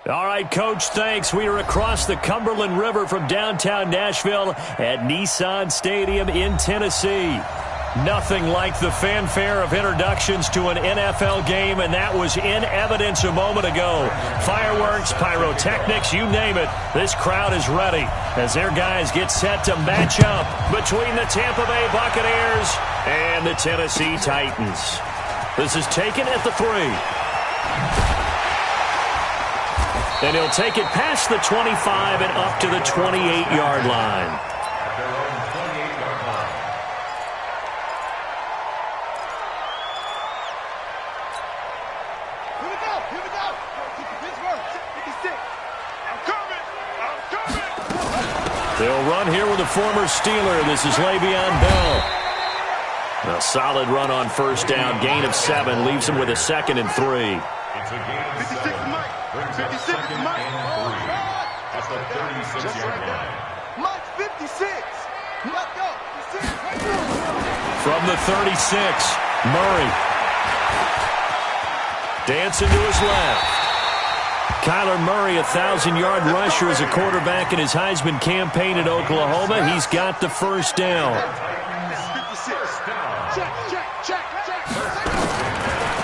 All right, Coach, thanks. We are across the Cumberland River from downtown Nashville at Nissan Stadium in Tennessee. Nothing like the fanfare of introductions to an NFL game, and that was in evidence a moment ago. Fireworks, pyrotechnics, you name it. This crowd is ready as their guys get set to match up between the Tampa Bay Buccaneers and the Tennessee Titans. This is taken at the 3. And he'll take it past the 25 and up to the 28-yard line. They'll run here with a former Steeler. This is Le'Veon Bell. A solid run on first down. Gain of 7. Leaves him with a 2nd and 3. 56 Mike. 56 Mike. That's the 36-yard line. Mike 56. Let's go. From the 36, Murray. Dancing to his left. Kyler Murray, a 1,000-yard rusher as a quarterback in his Heisman campaign at Oklahoma. He's got the first down.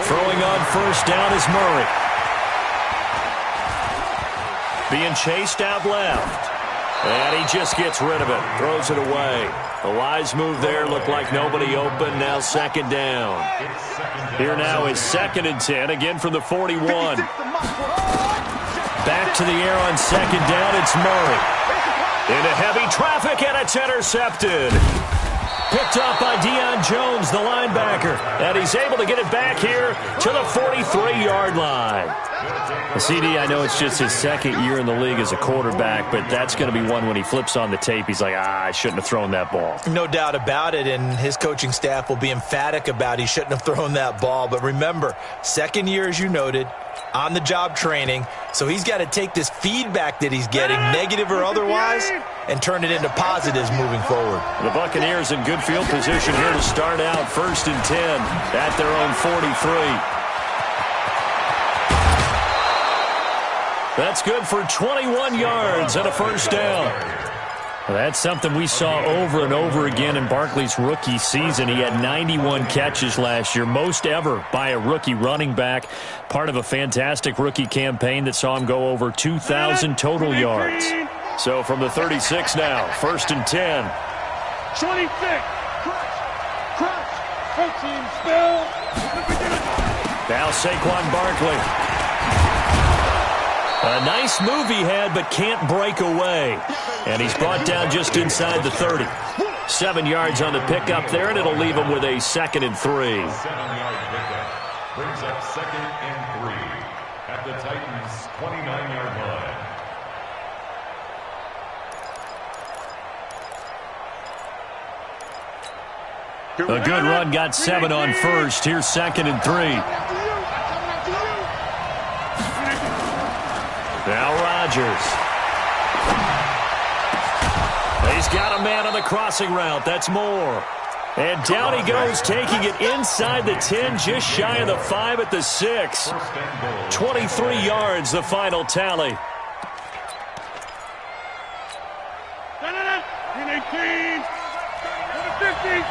Throwing on first down is Murray. Being chased out left. And he just gets rid of it. Throws it away. A wise move there. Looked like nobody open. Now 2nd down. Here now is 2nd and 10. Again from the 41. Back to the air on 2nd down. It's Murray. Into heavy traffic, and it's intercepted. Picked up by Deion Jones, the linebacker. And he's able to get it back here to the 43-yard line. CD, I know it's just his 2nd year in the league as a quarterback, but that's going to be one when he flips on the tape. He's like, I shouldn't have thrown that ball. No doubt about it, and his coaching staff will be emphatic about he shouldn't have thrown that ball. But remember, 2nd year, as you noted, on-the-job training, so he's got to take this feedback that he's getting, negative or otherwise, and turn it into positives moving forward. The Buccaneers in good field position here to start out 1st and 10 at their own 43. That's good for 21 yards and a first down. Well, that's something we saw over and over again in Barkley's rookie season. He had 91 catches last year, most ever by a rookie running back. Part of a fantastic rookie campaign that saw him go over 2,000 total yards. So from the 36 now, 1st and 10. 26. Crush. Coaching spell. Now Saquon Barkley. A nice move he had, but can't break away. And he's brought down just inside the 30. 7 yards on the pickup there, and it'll leave him with a 2nd and 3. 7-yard pickup brings up 2nd and 3 at the Titans' 29-yard line. A good run, got 7 on first. Here's 2nd and 3. Now Rodgers. He's got a man on the crossing route. That's Moore. And down he goes, taking it inside the 10, just shy of the 5 at the 6. 23 yards, the final tally. 18. 50.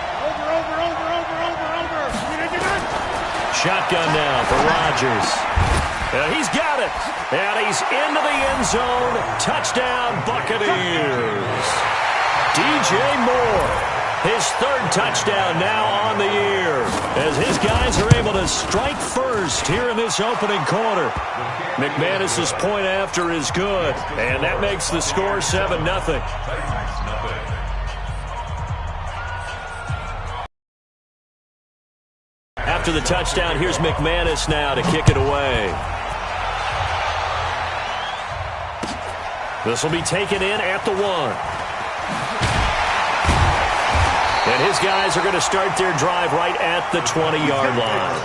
Shotgun now for Rodgers. And he's got it. And he's into the end zone. Touchdown, Buccaneers. DJ Moore, his 3rd touchdown now on the year, as his guys are able to strike first here in this opening quarter. McManus's point after is good, and that makes the score 7-0. After the touchdown, here's McManus now to kick it away. This will be taken in at the 1. And his guys are going to start their drive right at the 20-yard line.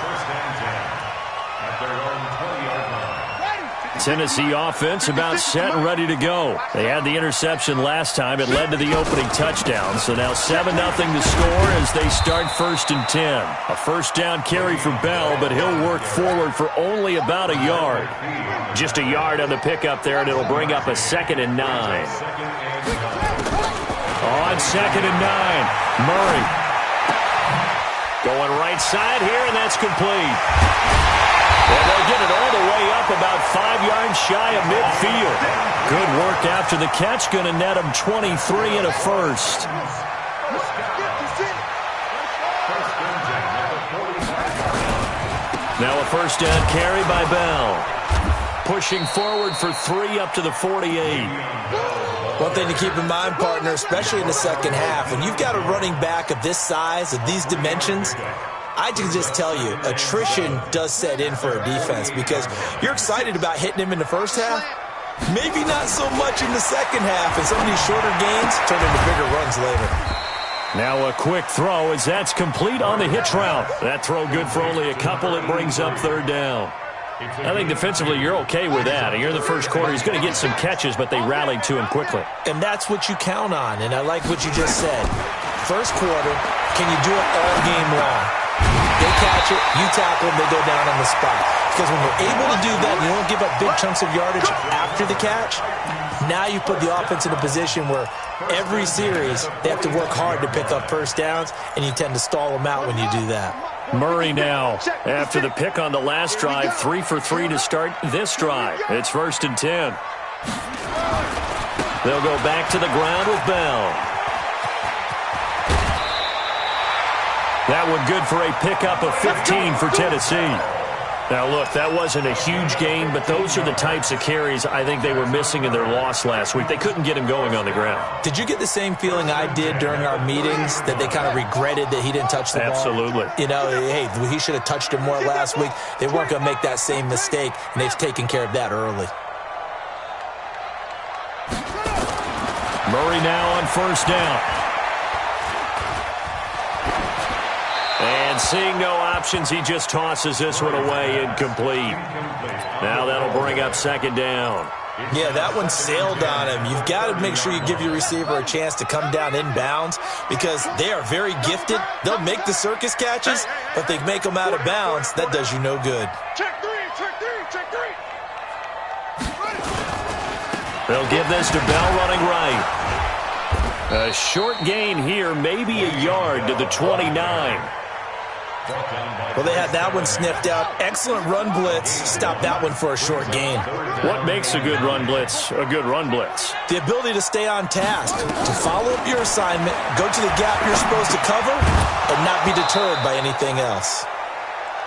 Tennessee offense about set and ready to go. They had the interception last time. It led to the opening touchdown. So now 7-0 to score as they start 1st and 10. A first down carry for Bell, but he'll work forward for only about a yard. Just a yard on the pickup there, and it'll bring up a 2nd and 9. On 2nd and 9, Murray. Going right side here, and that's complete. Well, they'll get it all the way up about 5 yards shy of midfield. Good work after the catch. Going to net him 23 and a first. Now a first down carry by Bell. Pushing forward for 3 up to the 48. One thing to keep in mind, partner, especially in the second half, when you've got a running back of this size, of these dimensions, I can just tell you, attrition does set in for a defense because you're excited about hitting him in the first half. Maybe not so much in the second half, and some of these shorter gains turn into bigger runs later. Now a quick throw as that's complete on the hitch route. That throw good for only a couple. It brings up 3rd down. I think defensively you're okay with that. And you're in the first quarter. He's going to get some catches, but they rallied to him quickly. And that's what you count on, and I like what you just said. First quarter, can you do it all game long? They catch it, you tackle them, they go down on the spot. Because when we're able to do that, you don't give up big chunks of yardage after the catch, now you put the offense in a position where every series they have to work hard to pick up first downs, and you tend to stall them out when you do that. Murray now, after the pick on the last drive, 3 for 3 to start this drive. It's 1st and 10. They'll go back to the ground with Bell. That one good for a pickup of 15 for Tennessee. Now, look, that wasn't a huge gain, but those are the types of carries I think they were missing in their loss last week. They couldn't get him going on the ground. Did you get the same feeling I did during our meetings, that they kind of regretted that he didn't touch the ball? Absolutely. You know, hey, he should have touched him more last week. They weren't going to make that same mistake, and they've taken care of that early. Murray now on first down. And seeing no options, he just tosses this one away, incomplete. Now that'll bring up 2nd down. Yeah, that one sailed on him. You've got to make sure you give your receiver a chance to come down inbounds because they are very gifted. They'll make the circus catches, but they make them out of bounds. That does you no good. Check three. They'll give this to Bell running right. A short gain here, maybe a yard to the 29. Well, they had that one sniffed out. Excellent run blitz. Stop that one for a short gain. What makes a good run blitz a good run blitz? The ability to stay on task, to follow up your assignment, go to the gap you're supposed to cover, and not be deterred by anything else.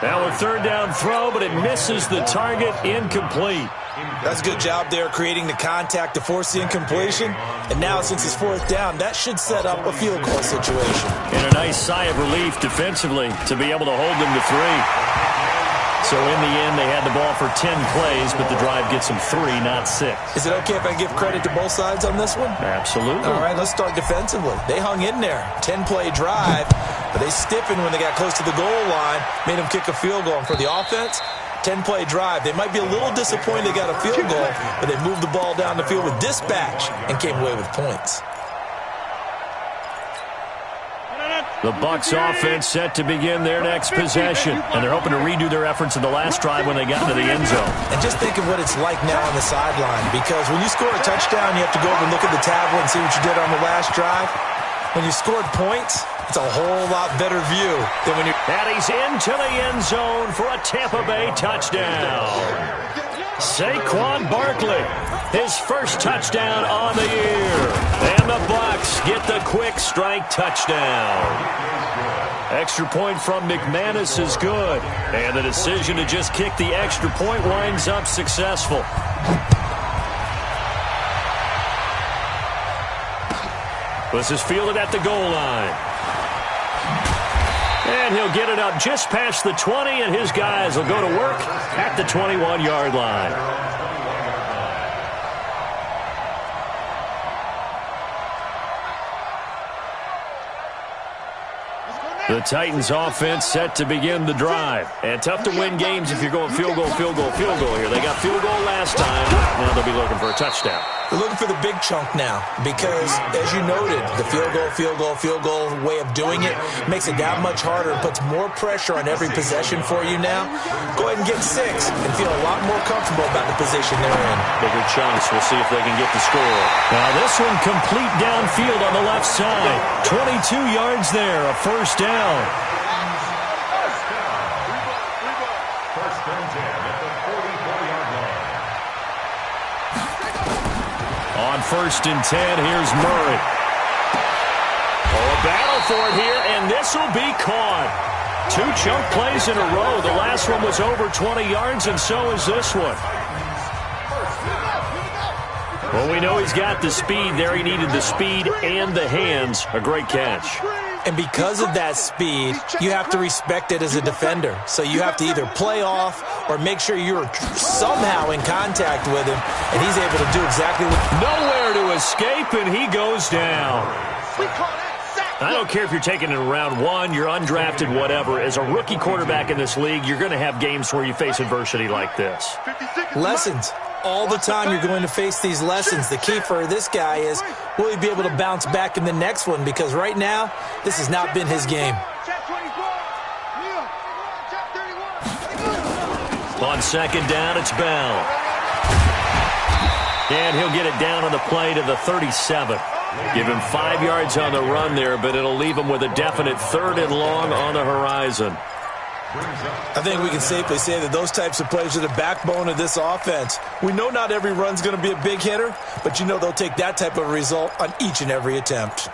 Now a 3rd down throw, but it misses the target, incomplete. That's a good job there, creating the contact to force the incompletion. And now, since it's 4th down, that should set up a field goal situation. And a nice sigh of relief defensively to be able to hold them to 3. So in the end, they had the ball for 10 plays, but the drive gets them 3, not 6. Is it okay if I give credit to both sides on this one? Absolutely. All right, let's start defensively. They hung in there. 10-play drive, but they stiffened when they got close to the goal line, made them kick a field goal. And for the offense, 10-play drive. They might be a little disappointed they got a field goal, but they moved the ball down the field with dispatch and came away with points. The Bucs offense set to begin their next possession, and they're hoping to redo their efforts in the last drive when they got into the end zone. And just think of what it's like now on the sideline, because when you score a touchdown, you have to go over and look at the tablet and see what you did on the last drive. When you scored points, it's a whole lot better view than when you... And he's into the end zone for a Tampa Bay touchdown. Saquon Barkley, his first touchdown on the year. And the Bucs get the quick strike touchdown. Extra point from McManus is good. And the decision to just kick the extra point winds up successful. This is fielded at the goal line. And he'll get it up just past the 20, and his guys will go to work at the 21-yard line. Let's go The Titans offense set to begin the drive. And tough to win games if you're going field goal, field goal, field goal here. They got field goal last time. Now they'll be looking for a touchdown. They're looking for the big chunk now because, as you noted, the field goal way of doing it makes it that much harder and puts more pressure on every possession for you now. Go ahead and get 6 and feel a lot more comfortable about the position they're in. Bigger chunks. We'll see if they can get the score. Now this one complete downfield on the left side. 22 yards there, a first down. First down 10 at the 44-yard line. On 1st and 10, here's Murray. Oh, a battle for it here, and this will be caught. 2 chunk plays in a row. The last one was over 20 yards, and so is this one. Well, we know he's got the speed there. He needed the speed and the hands. A great catch. And because of that speed, you have to respect it as a defender. So you have to either play off or make sure you're somehow in contact with him, and he's able to do exactly what... Nowhere to escape, and he goes down. I don't care if you're taking it in round 1, you're undrafted, whatever. As a rookie quarterback in this league, you're going to have games where you face adversity like this. Lessons. All the time you're going to face these lessons. The key for this guy is, will he be able to bounce back in the next one? Because right now, this has not been his game. On 2nd down, it's Bell. And he'll get it down on the play to the 37. Give him 5 yards on the run there, but it'll leave him with a definite 3rd and long on the horizon. I think we can safely say that those types of plays are the backbone of this offense. We know not every run's going to be a big hitter, but you know they'll take that type of result on each and every attempt.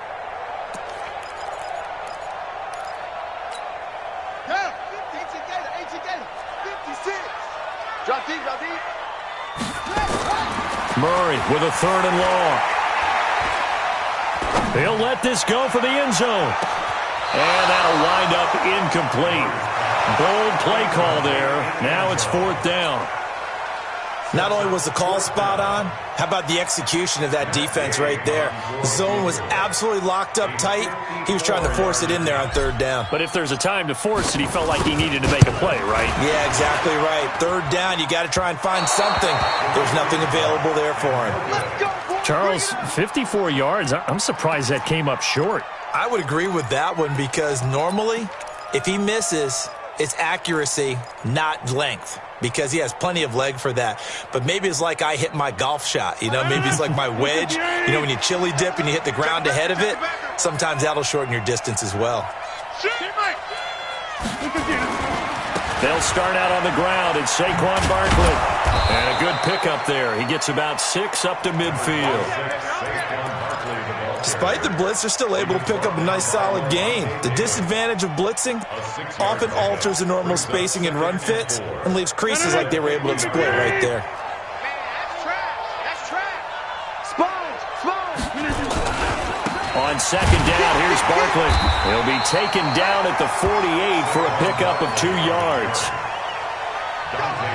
Murray with a 3rd and long. He'll let this go for the end zone. And that'll wind up incomplete. Bold play call there. Now it's 4th down. Not only was the call spot on, how about the execution of that defense right there? The zone was absolutely locked up tight. He was trying to force it in there on 3rd down. But if there's a time to force it, he felt like he needed to make a play, right? Yeah, exactly right. 3rd down, you got to try and find something. There's nothing available there for him. Charles, 54 yards. I'm surprised that came up short. I would agree with that one because normally, if he misses, it's accuracy, not length, because he has plenty of leg for that. But maybe it's like I hit my golf shot. You know, maybe it's like my wedge. You know, when you chili dip and you hit the ground ahead of it, sometimes that'll shorten your distance as well. They'll start out on the ground. It's Saquon Barkley. And a good pickup there. He gets about 6 up to midfield. Despite the blitz, they're still able to pick up a nice solid gain. The disadvantage of blitzing often alters the normal spacing and run fits and leaves creases like they were able to exploit right there. On 2nd down, here's Barkley. He'll be taken down at the 48 for a pickup of 2 yards.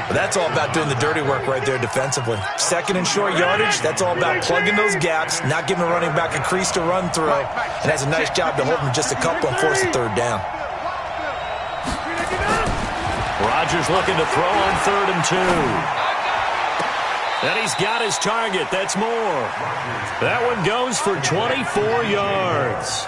But that's all about doing the dirty work right there defensively. 2nd and short yardage, that's all about plugging those gaps, not giving the running back a crease to run through, and has a nice job to hold him just a couple and force a 3rd down. Rodgers looking to throw on 3rd and 2. And he's got his target. That's more. That one goes for 24 yards.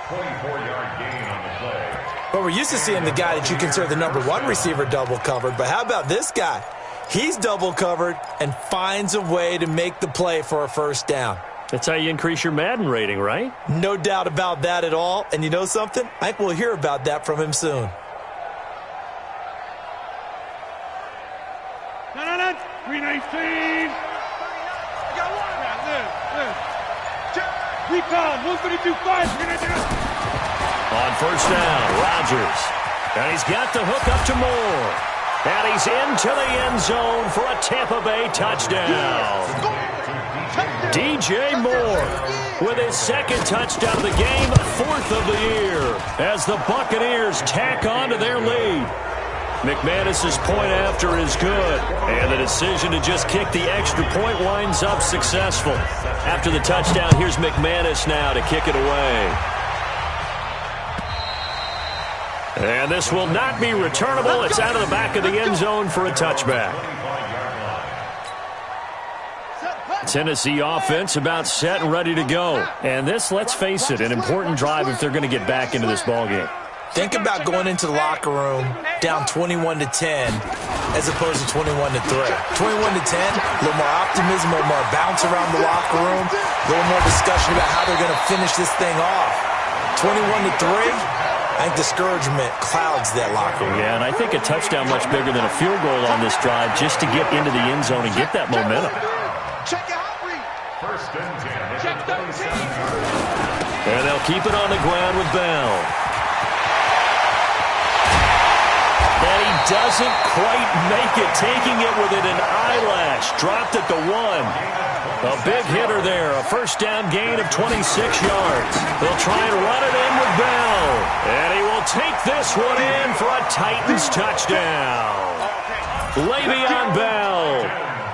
24-yard gain on the play. Well, we're used to seeing the guy that you consider the #1 receiver double covered, but how about this guy? He's double covered and finds a way to make the play for a 1st down. That's how you increase your Madden rating, right? No doubt about that at all. And you know something? I think we'll hear about that from him soon. No. 319. Recon, 152-5. On 1st down, Rodgers. And he's got the hook up to Moore. And he's into the end zone for a Tampa Bay touchdown. DJ Moore with his 2nd touchdown of the game, 4th of the year, as the Buccaneers tack on to their lead. McManus's point after is good, and the decision to just kick the extra point winds up successful. After the touchdown, here's McManus now to kick it away. And this will not be returnable. It's out of the back of the end zone for a touchback. Tennessee offense about set and ready to go. And this, let's face it, an important drive if they're going to get back into this ballgame. Think about going into the locker room down 21-10 as opposed to 21-3. 21-10, a little more optimism, a little more bounce around the locker room, a little more discussion about how they're going to finish this thing off. 21-3, I think discouragement clouds that locker room. Yeah, and I think a touchdown much bigger than a field goal on this drive just to get into the end zone and get that momentum. Check out read. First and 10. Check 13. And they'll keep it on the ground with Bell. And he doesn't quite make it, taking it within an eyelash. Dropped at the 1. A big hitter there, a first down gain of 26 yards. They'll try and run it in with Bell. And he will take this one in for a Titans touchdown. Le'Veon Bell,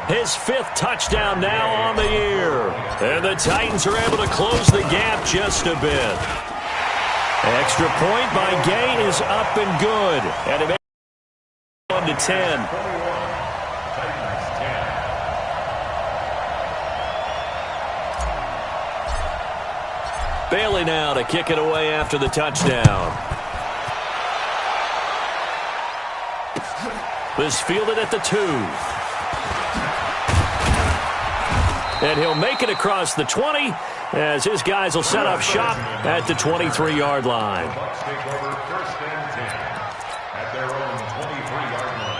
his 5th touchdown now on the year. And the Titans are able to close the gap just a bit. Extra point by Gay is up and good. And it 1-10. Bailey now to kick it away after the touchdown. This fielded at the 2. And he'll make it across the 20 as his guys will set up shop at the 23-yard line. Bucs take over first and 10 at their own 23-yard line.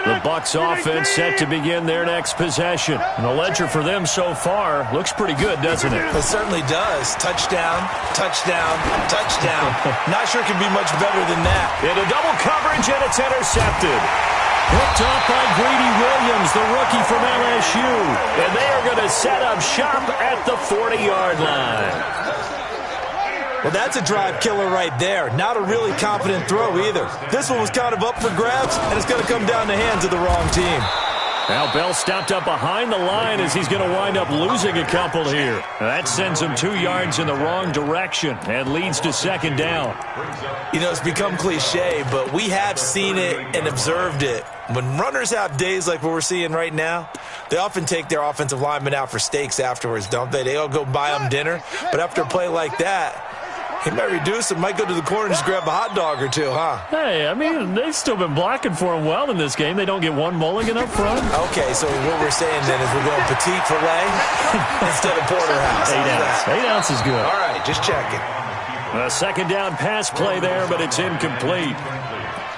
The Bucs offense set to begin their next possession. And the ledger for them so far looks pretty good, doesn't it? It certainly does. Touchdown, touchdown, touchdown. Not sure it can be much better than that. Into double coverage, and it's intercepted. Picked off by Greedy Williams, the rookie from LSU. And they are going to set up shop at the 40-yard line. Well, that's a drive killer right there. Not a really confident throw either. This one was kind of up for grabs, and it's going to come down the hands of the wrong team. Now Bell stopped up behind the line as he's going to wind up losing a couple here. That sends him 2 yards in the wrong direction and leads to second down. You know, it's become cliche, but we have seen it and observed it. When runners have days like what we're seeing right now, they often take their offensive linemen out for steaks afterwards, don't they? They all go buy them dinner. But after a play like that, he might reduce it, might go to the corner and just grab a hot dog or two, huh? Hey, I mean, they've still been blocking for him well in this game. They don't get one mulligan up front. Okay, so what we're saying then is we're going petite filet instead of porterhouse. 8 ounce. 8 ounce is good. All right, just checking. A second down pass play there, but it's incomplete.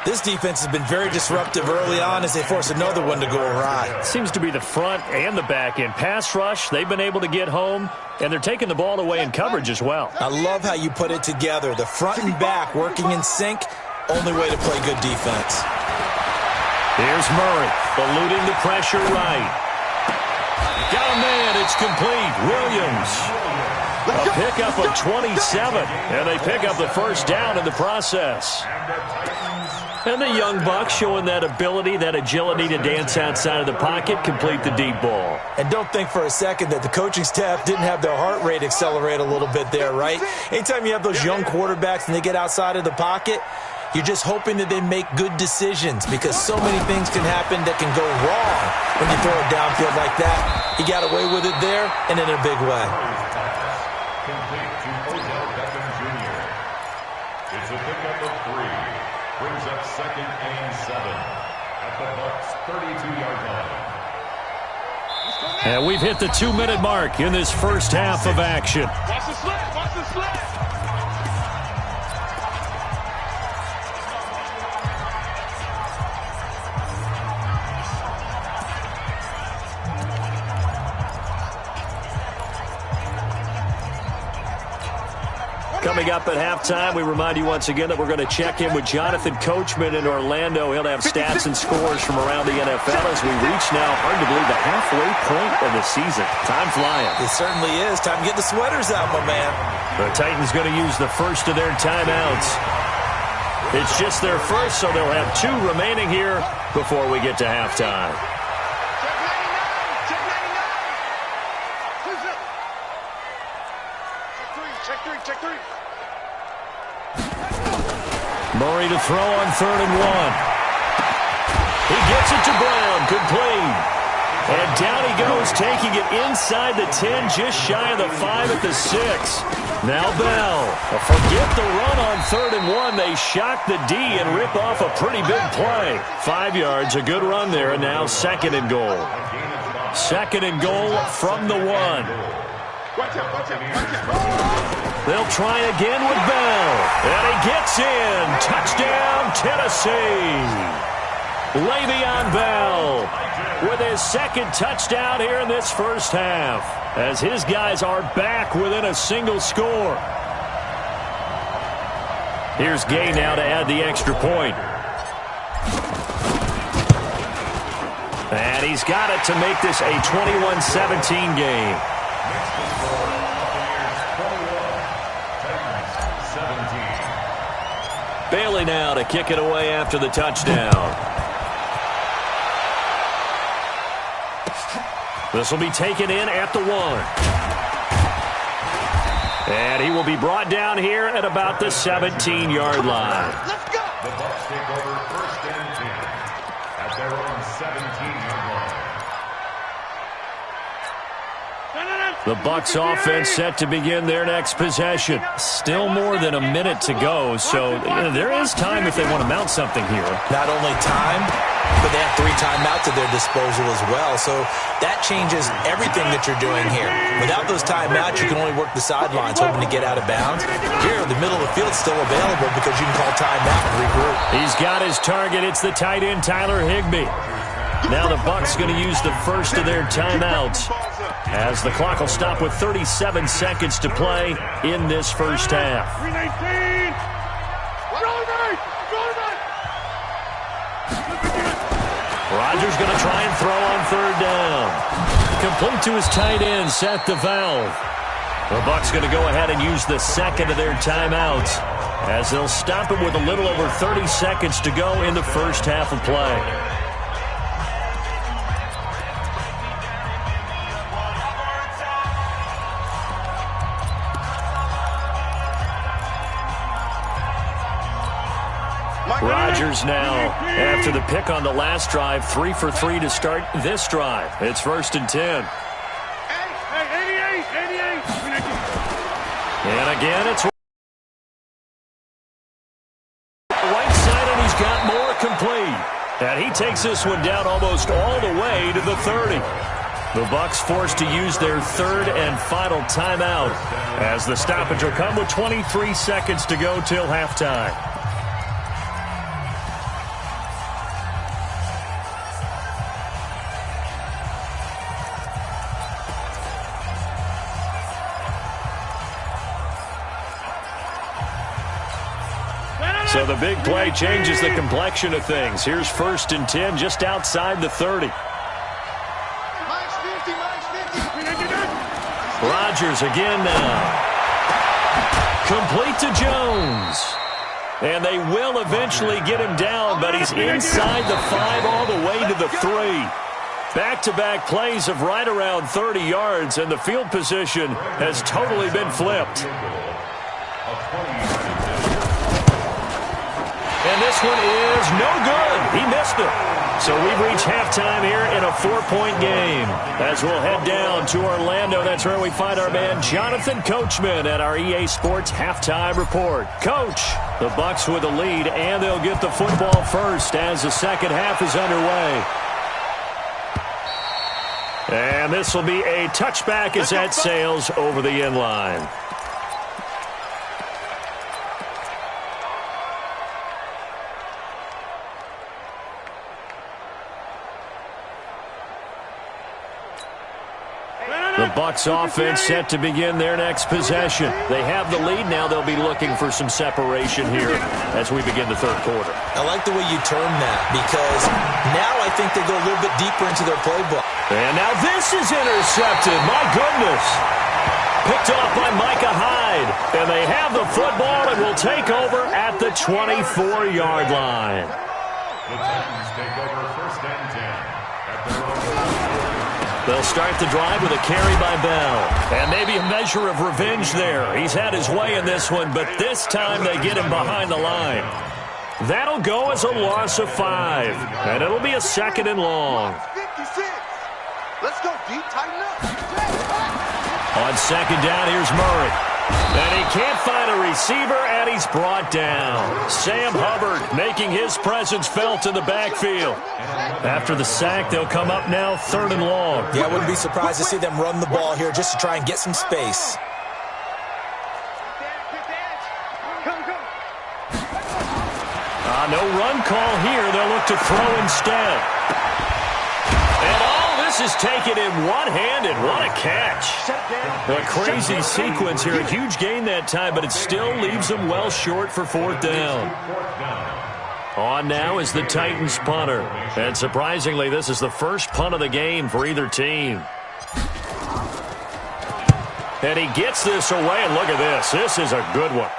This defense has been very disruptive early on as they force another one to go awry. Seems to be the front and the back end. Pass rush, they've been able to get home, and they're taking the ball away in coverage as well. I love how you put it together. The front and back working in sync, only way to play good defense. Here's Murray, eluding the pressure right. Got a man, it's complete. Williams. A pickup of 27, and they pick up the first down in the process. And the young Bucs showing that ability, that agility to dance outside of the pocket, complete the deep ball. And don't think for a second that the coaching staff didn't have their heart rate accelerate a little bit there, right? Anytime you have those young quarterbacks and they get outside of the pocket, you're just hoping that they make good decisions because so many things can happen that can go wrong when you throw it downfield like that. He got away with it there and in a big way. Complete to Odell Beckham Jr. It's a pickup of 3. Brings up second and 7 at the Bucs' 32-yard line. And we've hit the 2-minute mark in this first half of action. Watch the slip. Watch the slip. Coming up at halftime, we remind you once again that we're going to check in with Jonathan Coachman in Orlando. He'll have stats and scores from around the NFL as we reach now, hard to believe, the halfway point of the season. Time flying. It certainly is. Time to get the sweaters out, my man. The Titans going to use the first of their timeouts. It's just their first, so they'll have 2 remaining here before we get to halftime. Check 99. Check 99. Murray to throw on 3rd and 1. He gets it to Brown, complete. And down he goes, taking it inside the 10, just shy of the 5 at the 6. Now Bell. Forget the run on 3rd and 1. They shock the D and rip off a pretty big play. 5 yards, a good run there, and now 2nd and goal. 2nd and goal from the 1. They'll try again with Bell. And he gets in. Touchdown, Tennessee. Le'Veon Bell with his 2nd touchdown here in this first half, as his guys are back within a single score. Here's Gay now to add the extra point. And he's got it to make this a 21-17 game. Bailey now to kick it away after the touchdown. This will be taken in at the 1. And he will be brought down here at about the 17-yard line. Let's go. The Bucs take over 1st and 10 at their own 17-yard line. The Bucs offense set to begin their next possession. Still more than a minute to go, so there is time if they want to mount something here. Not only time, but they have 3 timeouts at their disposal as well. So that changes everything that you're doing here. Without those timeouts, you can only work the sidelines, hoping to get out of bounds. Here, the middle of the field's still available because you can call timeout and regroup. He's got his target. It's the tight end, Tyler Higbee. Now the Bucs going to use the first of their timeouts, as the clock will stop with 37 seconds to play in this first half. Rodgers going to try and throw on 3rd down. Complete to his tight end, Seth DeValve. The Bucs going to go ahead and use the 2nd of their timeouts, as they'll stop him with a little over 30 seconds to go in the first half of play. Rodgers now, after the pick on the last drive, 3 for 3 to start this drive. It's 1st and 10. And again, it's right side, and he's got more complete. And he takes this one down almost all the way to the 30. The Bucs forced to use their 3rd and final timeout, as the stoppage will come with 23 seconds to go till halftime. So the big play changes the complexion of things. Here's 1st and 10 just outside the 30. Rodgers again now. Complete to Jones. And they will eventually get him down, but he's inside the 5 all the way to the 3. Back-to-back plays of right around 30 yards, and the field position has totally been flipped. And this one is no good. He missed it. So we've reached halftime here in a 4-point game. As we'll head down to Orlando, that's where we find our man Jonathan Coachman at our EA Sports Halftime Report. Coach, the Bucs with the lead, and they'll get the football first as the second half is underway. And this will be a touchback as that sails over the end line. The Bucs offense set to begin their next possession. They have the lead. Now they'll be looking for some separation here as we begin the 3rd quarter. I like the way you term that, because now I think they go a little bit deeper into their playbook. And now this is intercepted. My goodness. Picked off by Micah Hyde. And they have the football and will take over at the 24-yard line. The Titans take over 1st and 10 at their own. They'll start the drive with a carry by Bell. And maybe a measure of revenge there. He's had his way in this one, but this time they get him behind the line. That'll go as a loss of 5. And it'll be a 2nd and long. 56. Let's go deep, tighten up. On 2nd down, here's Murray. And he can't find a receiver, and he's brought down. Sam Hubbard making his presence felt in the backfield. After the sack, they'll come up now 3rd and long. Yeah, I wouldn't be surprised to see them run the ball here just to try and get some space. No run call here. They'll look to throw instead. And all this is taken in one hand, and what a catch. A crazy sequence here. A huge gain that time, but it still leaves them well short for 4th down. On now is the Titans punter. And surprisingly, this is the first punt of the game for either team. And he gets this away, and look at this. This is a good one.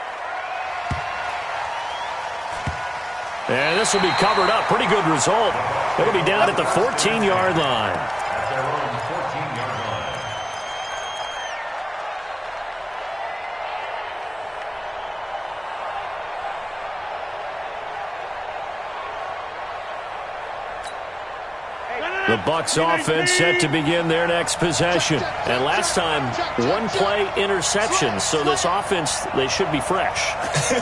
And this will be covered up. Pretty good result. It'll be down at the 14-yard line. At their own 14-yard line. The Bucs offense set to begin their next possession. And last time, one-play interception. So this offense, they should be fresh.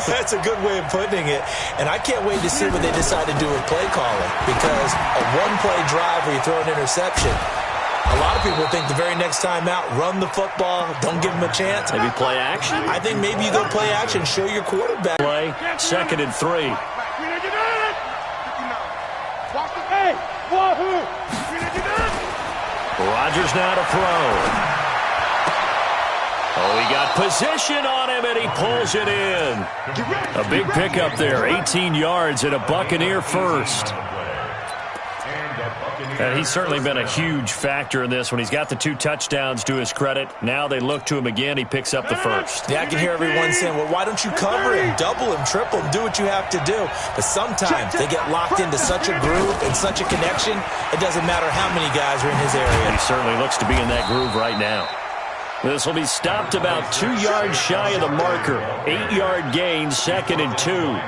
That's a good way of putting it. And I can't wait to see what they decide to do with play calling. Because a one-play drive where you throw an interception, a lot of people think the very next time out, run the football, don't give them a chance. Maybe play action? I think maybe you go play action, show your quarterback. Play, 2nd and 3. Rodgers now to throw. Oh, he got position on him, and he pulls it in. A big pickup there, 18 yards and a Buccaneer first. And he's certainly been a huge factor in this when he's got the 2 touchdowns to his credit. Now they look to him again. He picks up the first. Yeah, I can hear everyone saying, well, why don't you cover him, double him, triple him, do what you have to do. But sometimes they get locked into such a groove and such a connection, it doesn't matter how many guys are in his area. He certainly looks to be in that groove right now. This will be stopped about 2 yards shy of the marker. 8-yard gain, 2nd and 2.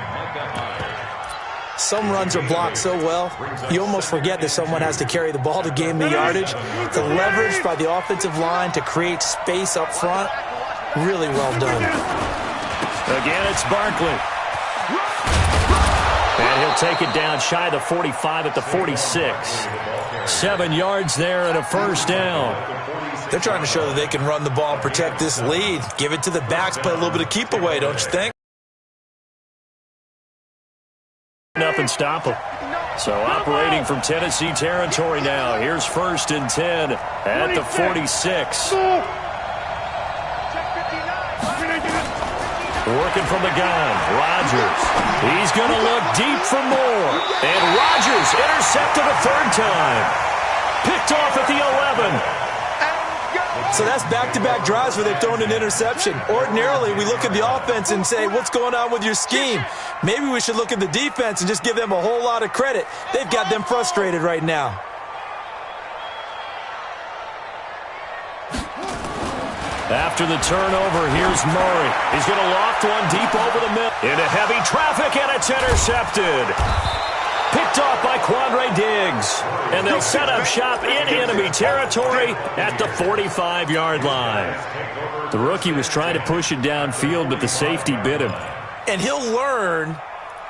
Some runs are blocked so well, you almost forget that someone has to carry the ball to gain the yardage. The leverage by the offensive line to create space up front, really well done. Again, it's Barkley. And he'll take it down shy of the 45 at the 46. 7 yards there and a first down. They're trying to show that they can run the ball and protect this lead. Give it to the backs, play a little bit of keep away, don't you think? Up and stop him. So operating from Tennessee territory now. Here's 1st and 10 at the 46. Working from the gun, Rodgers. He's going to look deep for more. And Rodgers intercepted a 3rd time. Picked off at the 11. So that's back-to-back drives where they've thrown an interception. Ordinarily, we look at the offense and say, what's going on with your scheme? Maybe we should look at the defense and just give them a whole lot of credit. They've got them frustrated right now. After the turnover, here's Murray. He's going to loft one deep over the middle. Into heavy traffic, and it's intercepted. Picked off by Quandre Diggs. And they'll set up shop in enemy territory at the 45-yard line. The rookie was trying to push it downfield, but the safety bit him. And he'll learn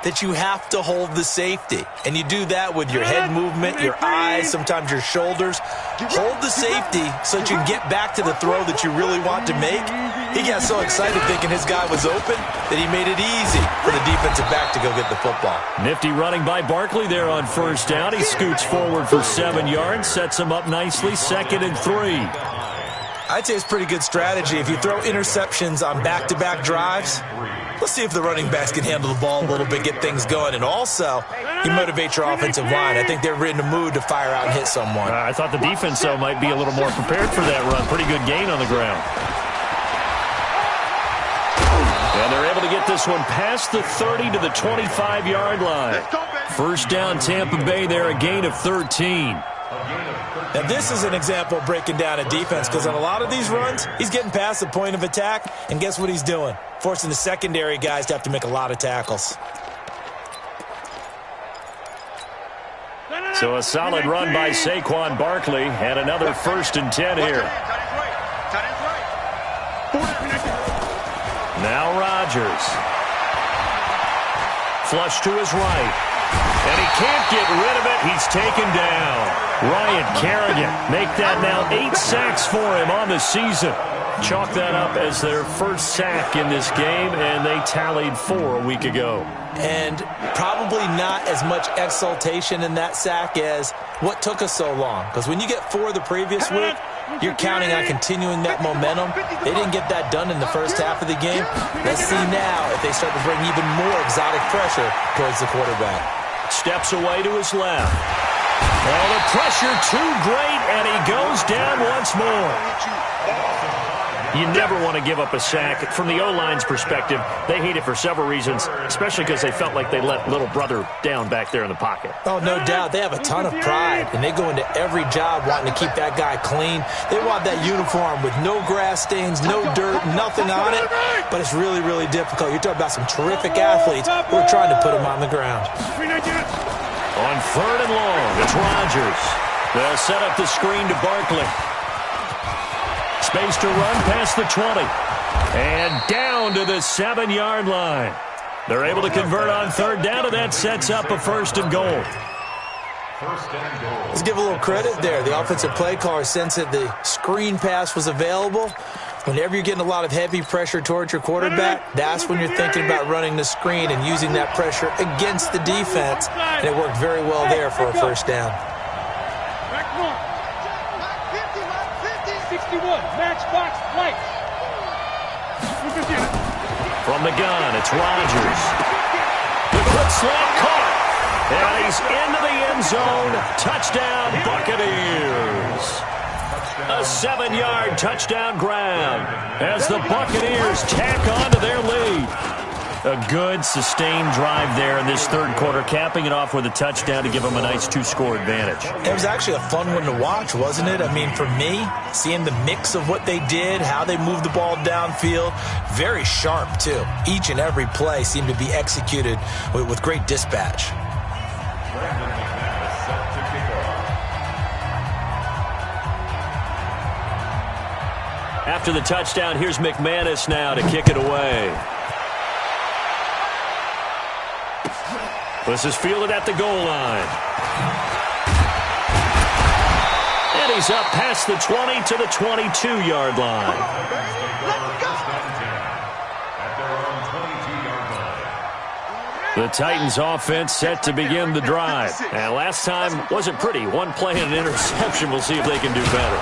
that you have to hold the safety. And you do that with your head movement, your eyes, sometimes your shoulders. Hold the safety so that you can get back to the throw that you really want to make. He got so excited thinking his guy was open that he made it easy for the defensive back to go get the football. Nifty running by Barkley there on 1st down. He scoots forward for 7 yards, sets him up nicely, 2nd and 3. I'd say it's pretty good strategy. If you throw interceptions on back-to-back drives, let's see if the running backs can handle the ball a little bit, get things going. And also, you motivate your offensive line. I think they're in the mood to fire out and hit someone. I thought the defense, though, might be a little more prepared for that run. Pretty good gain on the ground. And they're able to get this one past the 30 to the 25-yard line. 1st down, Tampa Bay there, a gain of 13. Now, this is an example of breaking down a defense because on a lot of these runs, he's getting past the point of attack, and guess what he's doing? Forcing the secondary guys to have to make a lot of tackles. So a solid run by Saquon Barkley and another 1st and 10 here. Now Rodgers. Flush to his right. And he can't get rid of it. He's taken down. Ryan Kerrigan make that now 8 sacks for him on the season. Chalk that up as their first sack in this game, and they tallied 4 a week ago. And probably not as much exultation in that sack as what took us so long. Because when you get 4 the previous week, you're counting on continuing that momentum. They didn't get that done in the first half of the game. Let's see now if they start to bring even more exotic pressure towards the quarterback. Steps away to his left. Well, the pressure too great, and he goes down once more. You never want to give up a sack. From the O-line's perspective, they hate it for several reasons, especially because they felt like they let little brother down back there in the pocket. Oh, no doubt. They have a ton of pride, and they go into every job wanting to keep that guy clean. They want that uniform with no grass stains, no dirt, nothing on it, but it's really, really difficult. You're talking about some terrific athletes who are trying to put him on the ground. On 3rd and long, it's Rodgers. They'll set up the screen to Barkley. Space to run past the 20. And down to the 7-yard line. They're able to convert on 3rd down, and that sets up a 1st and goal. Let's give a little credit there. The offensive play caller sensed that the screen pass was available. Whenever you're getting a lot of heavy pressure towards your quarterback, that's when you're thinking about running the screen and using that pressure against the defense. And it worked very well there for a 1st down. 61, matchbox lights. From the gun, it's Rodgers. The quick slant caught. And he's into the end zone. Touchdown, Buccaneers. A 7-yard touchdown grab as the Buccaneers tack on to their lead. A good, sustained drive there in this 3rd quarter, capping it off with a touchdown to give them a nice 2-score advantage. It was actually a fun one to watch, wasn't it? I mean, for me, seeing the mix of what they did, how they moved the ball downfield, very sharp, too. Each and every play seemed to be executed with great dispatch. After the touchdown, here's McManus now to kick it away. This is fielded at the goal line. And he's up past the 20 to the 22-yard line. The Titans offense set to begin the drive. And last time wasn't pretty. One play and an interception. We'll see if they can do better.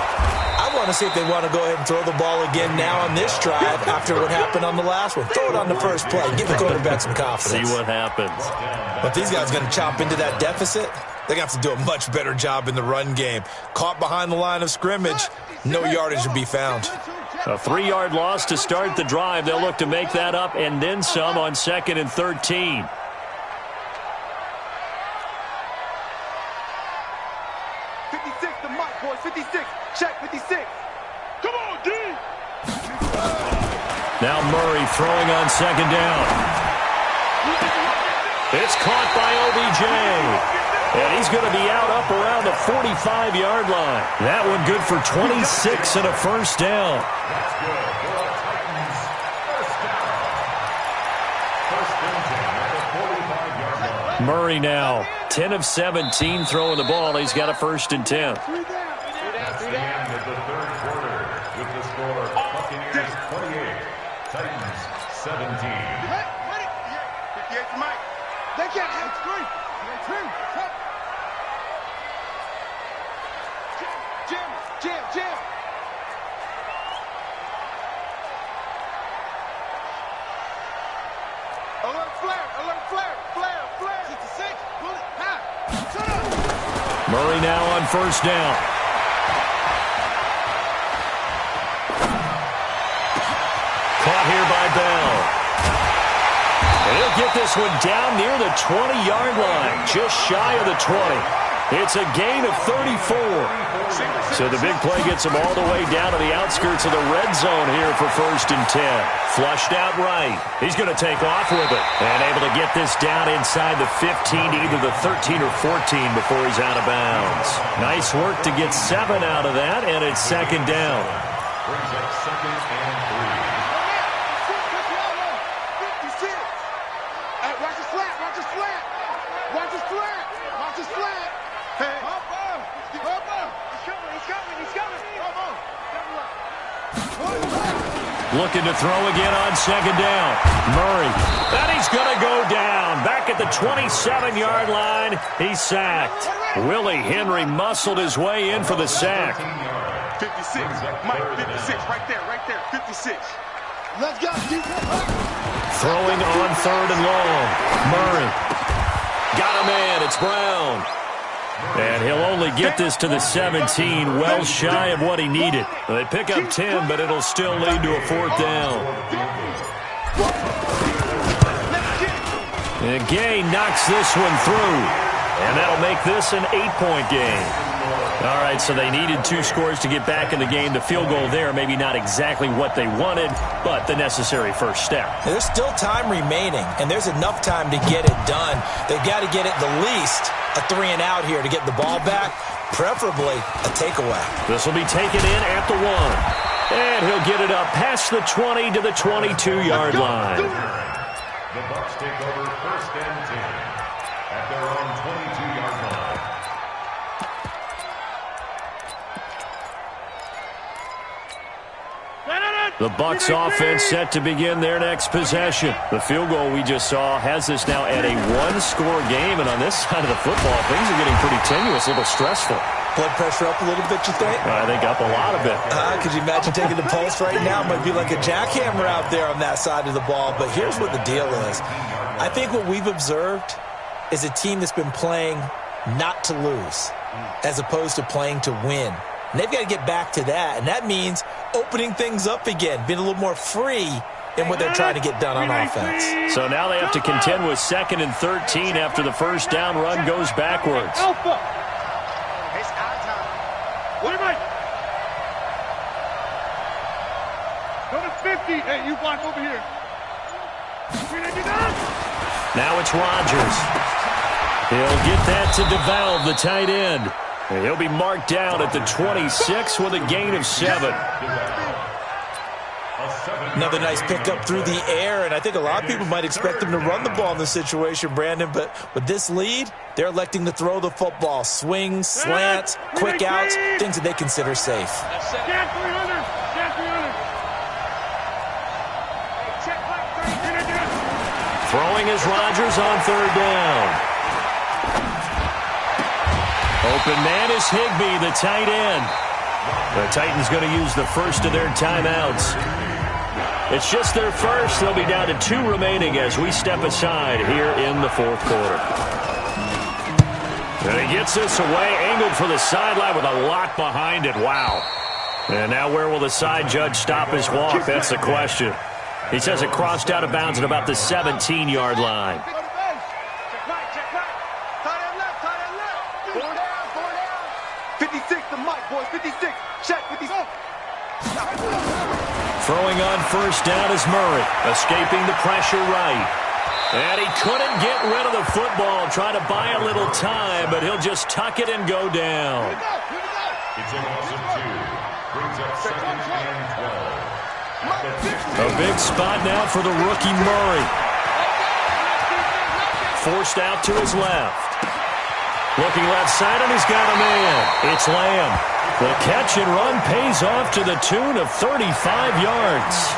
I want to see if they want to go ahead and throw the ball again now on this drive after what happened on the last one. Throw it on the first play. Give the quarterback some confidence. See what happens. But these guys are going to chop into that deficit. They're going to have to do a much better job in the run game. Caught behind the line of scrimmage, no yardage to be found. A 3-yard loss to start the drive. They'll look to make that up and then some on 2nd and 13. Now Murray throwing on 2nd down. It's caught by OBJ. And he's going to be out up around the 45-yard line. That one good for 26 and a 1st down. Murray now 10 of 17 throwing the ball. He's got a 1st and 10. That's the end of the 3rd quarter with the score Buccaneers 28, Titans 17. They can't hit 3. Jam. Alert flare. 66, bullet, half. Shut up. Murray now on 1st down. Caught here by Bell. And he'll get this one down near the 20-yard line, just shy of the 20. It's a gain of 34. So the big play gets him all the way down to the outskirts of the red zone here for 1st and 10. Flushed out right. He's going to take off with it. And able to get this down inside the 15 to either the 13 or 14 before he's out of bounds. Nice work to get 7 out of that, and it's 2nd down. Brings up 2nd and 56. Watch his flat, watch his flat. Watch his flat, watch his flat. Hey, hop up. He's coming. Looking to throw again on 2nd down. Murray. And he's going to go down. Back at the 27-yard line. He's sacked. Willie Henry muscled his way in for the sack. 56. Mike, 56. Right there. 56. Let's go. Throwing on 3rd and long. Murray. Got a man. It's Brown. And he'll only get this to the 17, well shy of what he needed. They pick up 10, but it'll still lead to a 4th down. And Gay knocks this one through. And that'll make this an 8-point game. All right, so they needed 2 scores to get back in the game. The field goal there, maybe not exactly what they wanted, but the necessary first step. There's still time remaining, and there's enough time to get it done. They've got to get it the least a 3-and-out here to get the ball back, preferably a takeaway. This will be taken in at the 1. And he'll get it up past the 20 to the 22-yard line. The Bucs take over 1st and 10 at their own 22-yard line. The Bucs offense set to begin their next possession. The field goal we just saw has this now at a 1-score game, and on this side of the football, things are getting pretty tenuous, a little stressful. Blood pressure up a little bit, you think? I think up a lot of it. Could you imagine taking the pulse right now? It might be like a jackhammer out there on that side of the ball, but here's what the deal is. I think what we've observed is a team that's been playing not to lose as opposed to playing to win. And they've got to get back to that, and that means opening things up again, being a little more free in what they're trying to get done on offense. So now they have to contend with 2nd and 13 after the first down run goes backwards. Alpha. It's our time. Wait, Mike. Go to 50. Hey, you block over here. Now it's Rodgers. He'll get that to DeValve, the tight end. And he'll be marked down at the 26 with a gain of 7. Another nice pickup through the air, and I think a lot of people might expect them to run the ball in this situation, Brandon, but with this lead, they're electing to throw the football. Swings, slants, quick outs, things that they consider safe. Stand 300. Stand 300. Throwing is Rodgers on 3rd down. Open man is Higbee, the tight end. The Titans going to use the first of their timeouts. It's just their first. They'll be down to 2 remaining as we step aside here in the 4th quarter. And he gets this away, angled for the sideline with a lot behind it. Wow. And now where will the side judge stop his walk? That's the question. He says it crossed out of bounds at about the 17-yard line. 56 to Mike, boys. 56. Check 56. Throwing on 1st down is Murray, escaping the pressure right. And he couldn't get rid of the football, trying to buy a little time, but he'll just tuck it and go down. It's a loss of 2. Brings up 2nd and 12. A big spot now for the rookie Murray. Forced out to his left. Looking left side, and he's got a man. It's Lamb. The catch and run pays off to the tune of 35 yards.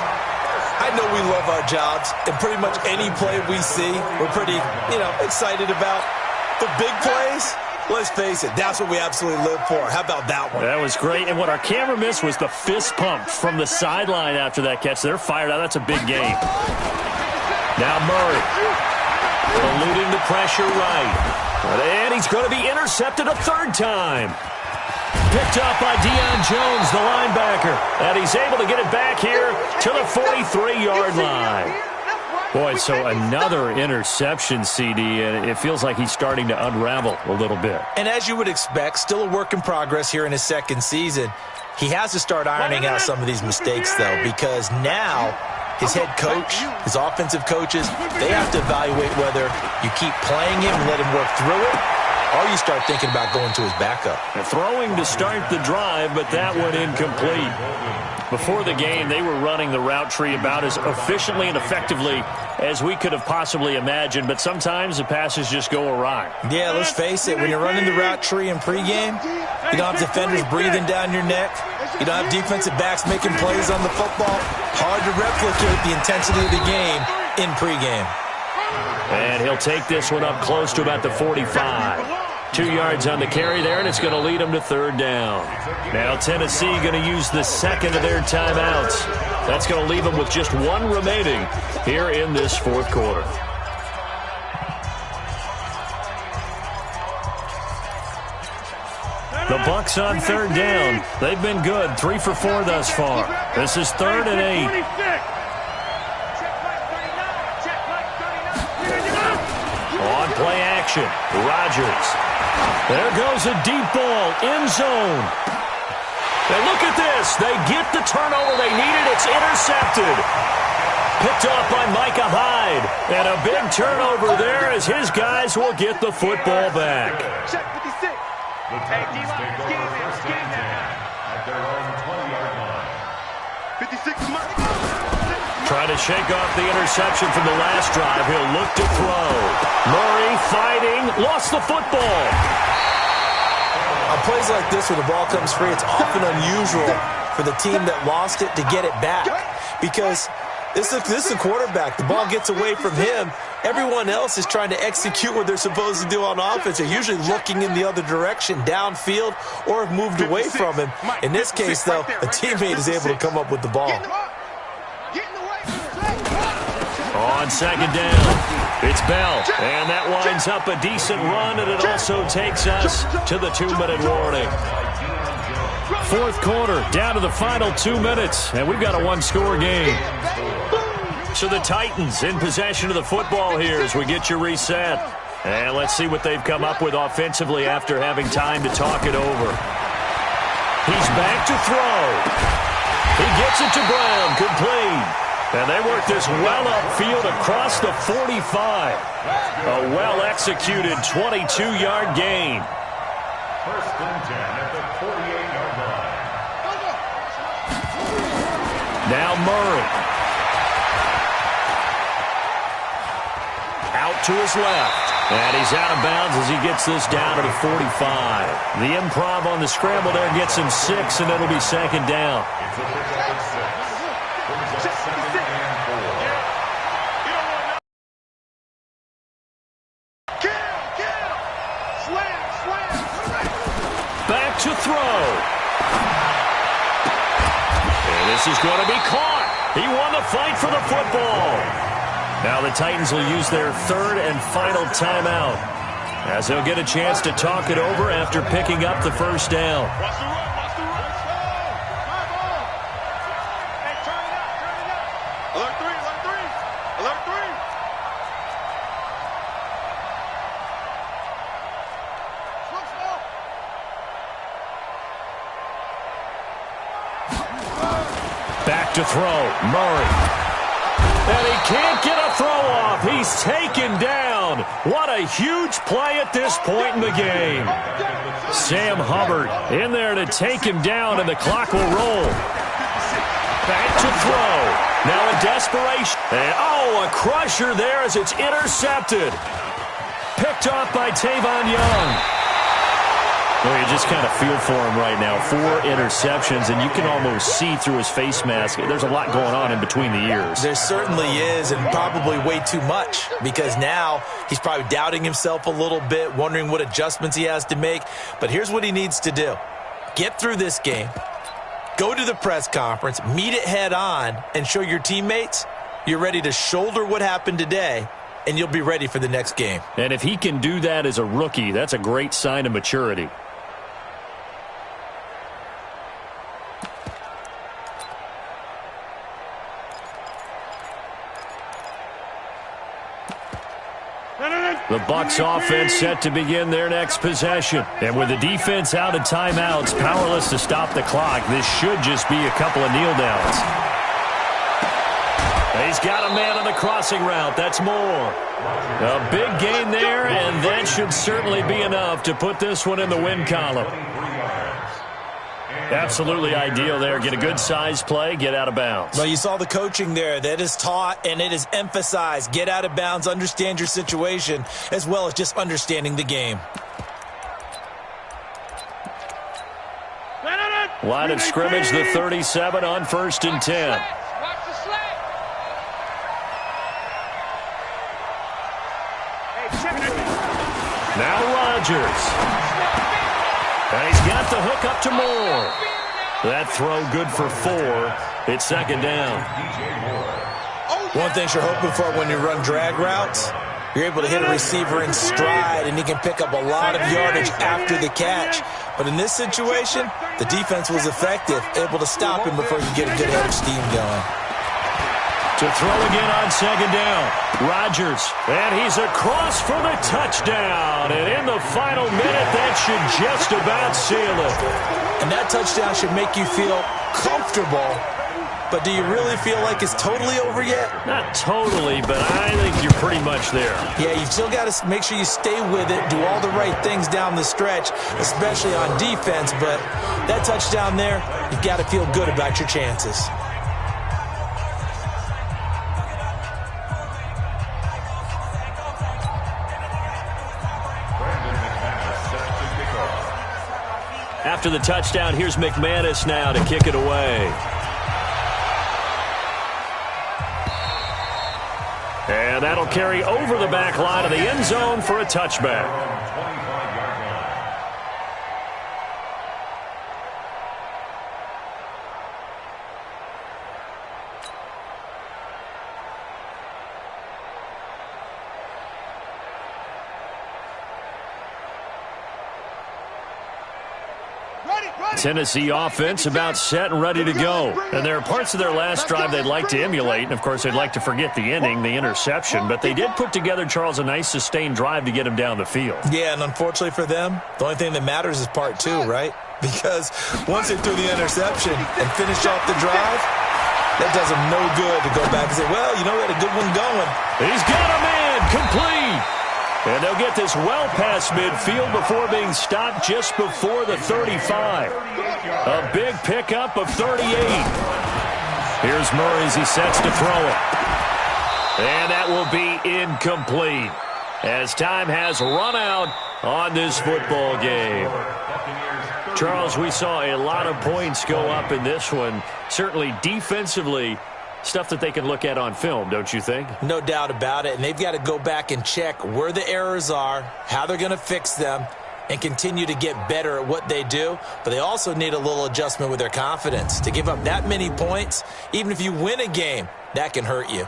I know we love our jobs, and pretty much any play we see, we're pretty, excited about. The big plays, let's face it, that's what we absolutely live for. How about that one? That was great, and what our camera missed was the fist pump from the sideline after that catch. They're fired out. That's a big game. Now Murray, eluding the pressure right. And he's going to be intercepted a 3rd time. Picked up by Deion Jones, the linebacker. And he's able to get it back here to the 43-yard line. Boy, so another interception, CD, and it feels like he's starting to unravel a little bit. And as you would expect, still a work in progress here in his second season. He has to start ironing out some of these mistakes, though, because now his head coach, his offensive coaches, they have to evaluate whether you keep playing him and let him work through it, or you start thinking about going to his backup. Throwing to start the drive, but that one incomplete. Before the game, they were running the route tree about as efficiently and effectively as we could have possibly imagined, but sometimes the passes just go awry. Yeah, let's face it, when you're running the route tree in pregame, you don't have defenders breathing down your neck. You don't have defensive backs making plays on the football. Hard to replicate the intensity of the game in pregame. And he'll take this one up close to about the 45. 2 yards on the carry there, and it's going to lead them to third down. Now Tennessee going to use the second of their timeouts. That's going to leave them with just one remaining here in this fourth quarter. The Bucs on third down. They've been good, 3 for 4 thus far. This is 3rd and 8. On play action, Rodgers. There goes a deep ball, end zone. And look at this. They get the turnover they needed. It's intercepted. Picked off by Micah Hyde. And a big turnover there as his guys will get the football back. Check 56. The Titans take over first and 10 at their own 20-yard line. 56 money. Trying to shake off the interception from the last drive. He'll look to throw. Murray fighting. Lost the football. On plays like this where the ball comes free, it's often unusual for the team that lost it to get it back. Because this is the quarterback. The ball gets away from him. Everyone else is trying to execute what they're supposed to do on offense. They're usually looking in the other direction, downfield, or have moved away from him. In this case, though, a teammate is able to come up with the ball. On second down, it's Bell, and that winds up a decent run, and it also takes us to the 2-minute warning. Fourth quarter, down to the final 2 minutes, and we've got a one-score game. So the Titans in possession of the football here as we get you reset. And let's see what they've come up with offensively after having time to talk it over. He's back to throw. He gets it to Brown, complete. And they work this well upfield across the 45. A well-executed 22-yard gain. First and 10 at the 48-yard line. Now Murray. Out to his left. And he's out of bounds as he gets this down to the 45. The improv on the scramble there gets him 6, and it'll be second down. It's a pickup of 6. Brings up second and 4. Back to throw. And this is going to be caught. He won the fight for the football. Now the Titans will use their third and final timeout as they'll get a chance to talk it over after picking up the first down. Back to throw, Murray. And he can't get a throw off. He's taken down. What a huge play at this point in the game. Sam Hubbard in there to take him down, and the clock will roll. Back to throw. Now in desperation. And, a crusher there as it's intercepted. Picked off by Tavon Young. Well, you just kind of feel for him right now. 4 interceptions, and you can almost see through his face mask. There's a lot going on in between the ears. There certainly is, and probably way too much, because now he's probably doubting himself a little bit, wondering what adjustments he has to make. But here's what he needs to do. Get through this game. Go to the press conference, meet it head on, and show your teammates you're ready to shoulder what happened today, and you'll be ready for the next game. And if he can do that as a rookie, that's a great sign of maturity. The Bucs offense set to begin their next possession. And with the defense out of timeouts, powerless to stop the clock, this should just be a couple of kneel downs. He's got a man on the crossing route. That's more. A big gain there, and that should certainly be enough to put this one in the win column. Absolutely ideal there. Get a good size play, get out of bounds. Well, you saw the coaching there. That is taught and it is emphasized. Get out of bounds, understand your situation, as well as just understanding the game. Line of scrimmage, the 37 on 1st and 10. Now Rodgers. And he's got the hook up to Moore. That throw good for 4. It's 2nd down. One thing you're hoping for when you run drag routes, you're able to hit a receiver in stride, and he can pick up a lot of yardage after the catch. But in this situation, the defense was effective, able to stop him before you get a good head of steam going. To throw again on 2nd down. Rodgers, and he's across for the touchdown. And in the final minute, that should just about seal it. And that touchdown should make you feel comfortable. But do you really feel like it's totally over yet? Not totally, but I think you're pretty much there. Yeah, you've still got to make sure you stay with it, do all the right things down the stretch, especially on defense. But that touchdown there, you've got to feel good about your chances. After the touchdown, here's McManus now to kick it away. And that'll carry over the back line of the end zone for a touchback. Tennessee offense about set and ready to go. And there are parts of their last drive they'd like to emulate. And, of course, they'd like to forget the ending, the interception. But they did put together, Charles, a nice sustained drive to get him down the field. Yeah, and unfortunately for them, the only thing that matters is part 2, right? Because once they threw the interception and finished off the drive, that does them no good to go back and say, well, you know, we had a good one going. He's got a man complete. And they'll get this well past midfield before being stopped just before the 35. A big pickup of 38. Here's Murray as he sets to throw it. And that will be incomplete as time has run out on this football game. Charles, we saw a lot of points go up in this one. Certainly defensively, stuff that they can look at on film, don't you think? No doubt about it. And they've got to go back and check where the errors are, how they're going to fix them, and continue to get better at what they do. But they also need a little adjustment with their confidence. To give up that many points, even if you win a game, that can hurt you.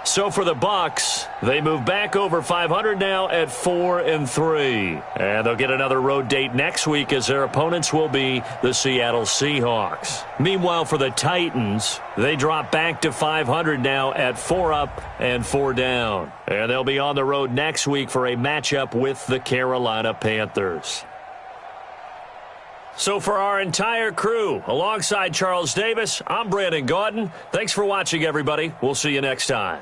So for the Bucs, they move back over 500 now at 4-3. And they'll get another road date next week as their opponents will be the Seattle Seahawks. Meanwhile, for the Titans, they drop back to 500 now at 4 up and 4 down. And they'll be on the road next week for a matchup with the Carolina Panthers. So for our entire crew, alongside Charles Davis, I'm Brandon Gaudin. Thanks for watching, everybody. We'll see you next time.